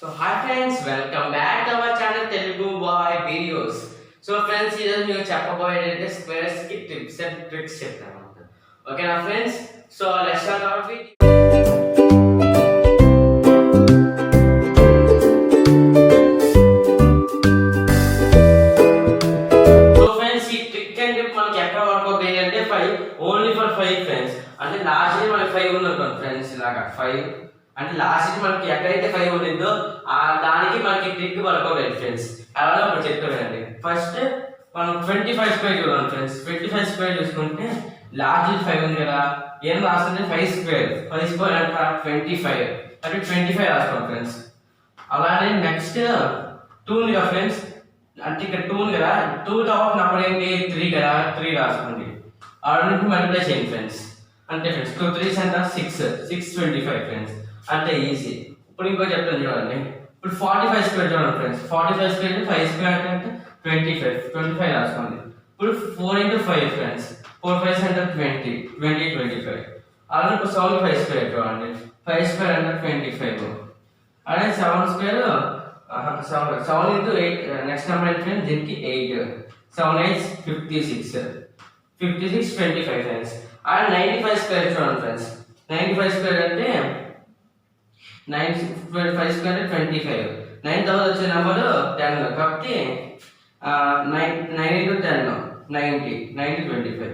So hi friends, welcome back to our channel Telugu Boy Videos. So friends, ఈ రోజు మీకు చెప్పబోయేది squares కి టిప్స్ అండ్ ట్రిక్స్ చెప్తాను. ఓకేనా friends? So let's start our video. So friends, ఈ trick and tip మనకి ఎక్కడ వర్క్ అవుతాయి అంటే 5 ఓన్లీ ఫర్ 5 ఫ్రెండ్స్. అంటే లాస్ట్ డే మనకి 5 ఉందనుకోండి ఫ్రెండ్స్, ఇలాగా 5 అంటే లాస్ట్ మనకి ఎక్కడైతే 5 ఉండిందో ఆ దానికి మనకి ట్రిక్ వర్క్ అవుతుంది ఫ్రెండ్స్. అలాగే ఇప్పుడు చెప్తానండి. ఫస్ట్ మనం 25 స్క్వేర్ చూడాలి ఫ్రెండ్స్. 25 స్క్వేర్ చూసుకుంటే లాస్ట్ 5 ఉంది కదా, ఏం రాస్తుంది 5 స్క్వేర్ అంటే 25 అంటే 25 రాసుకోండి ఫ్రెండ్స్. అలానే నెక్స్ట్ 2 ఉంది కదా ఫ్రెండ్స్, అంటే ఇక్కడ 2 ఉంది కదా, 2 తర్వాత నెంబర్ ఏంటి 3 కదా, 3 రాసుకోండి. ఆ రెండు మల్టిప్లై చేయండి ఫ్రెండ్స్. అంటే ఫ్రెండ్స్ 2 3 ఎంత 6 25 ఫ్రెండ్స్. అంటే ఈజీ. ఇప్పుడు ఇంకో చెప్తాను చూడండి. ఇప్పుడు 45 స్క్వేర్ చూడండి ఫ్రెండ్స్. 45 స్క్వేర్ 5 స్క్వేర్ అంటే 25 రాసుకోండి. ఇప్పుడు 4 into 5 ఫ్రెండ్స్. 4 5 అంటే 20 25. అలానే ఇప్పుడు 75 స్క్వేర్ చూడండి. 5 స్క్వేర్ అంటే 25. అలానే 7 స్క్వేర్ 7 into 8 నెక్స్ట్ నెంబర్ ఏంటంటే దీనికి 8 7 8 56 25 ఫ్రెండ్స్. అలానే 95 స్క్వేర్ చూడండి ఫ్రెండ్స్. 95 స్క్వేర్ అంటే 5 స్క్వేర్ అంటే 25. 9 తర్వాత వచ్చే నెంబర్ 10 కాబట్టి 9 into 10 90 25.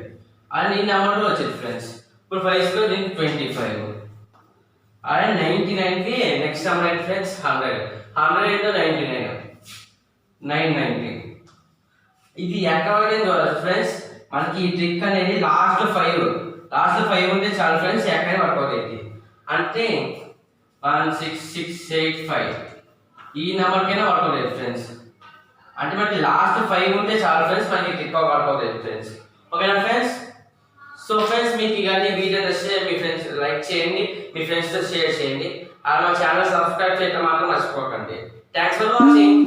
అలానే ఈ నెంబర్ వచ్చేది ఫ్రెండ్స్. ఇప్పుడు 5 స్క్వేర్ దీనికి 25. అలానే 99కి నెక్స్ట్ నెంబర్ ఏంటి ఫ్రెండ్స్ 100 into 99 990. ఇది ఎక్కడ చూడాలి ఫ్రెండ్స్. మనకి ఈ ట్రిక్ అనేది లాస్ట్ 5 ఉంటే చాలు ఫ్రెండ్స్, ఎక్కడైనా వర్క్ అవుతుంది. అంటే 16685 ఈ నెంబర్కైనా వర్క్ అవుతుంది ఫ్రెండ్స్. అంటే మనకి లాస్ట్ 5 ఉంటే చాలు ఫ్రెండ్స్, మనకి ట్రిక్ వర్క్ అవుతుంది ఫ్రెండ్స్. ఓకేనా ఫ్రెండ్స్? సో ఫ్రెండ్స్, మీకు కానీ వీడియో నచ్చితే మీ ఫ్రెండ్స్ లైక్ చేయండి, మీ ఫ్రెండ్స్తో షేర్ చేయండి. అలా మా ఛానల్ సబ్స్క్రైబ్ చేయడం మాత్రం మర్చిపోకండి. Thanks for watching.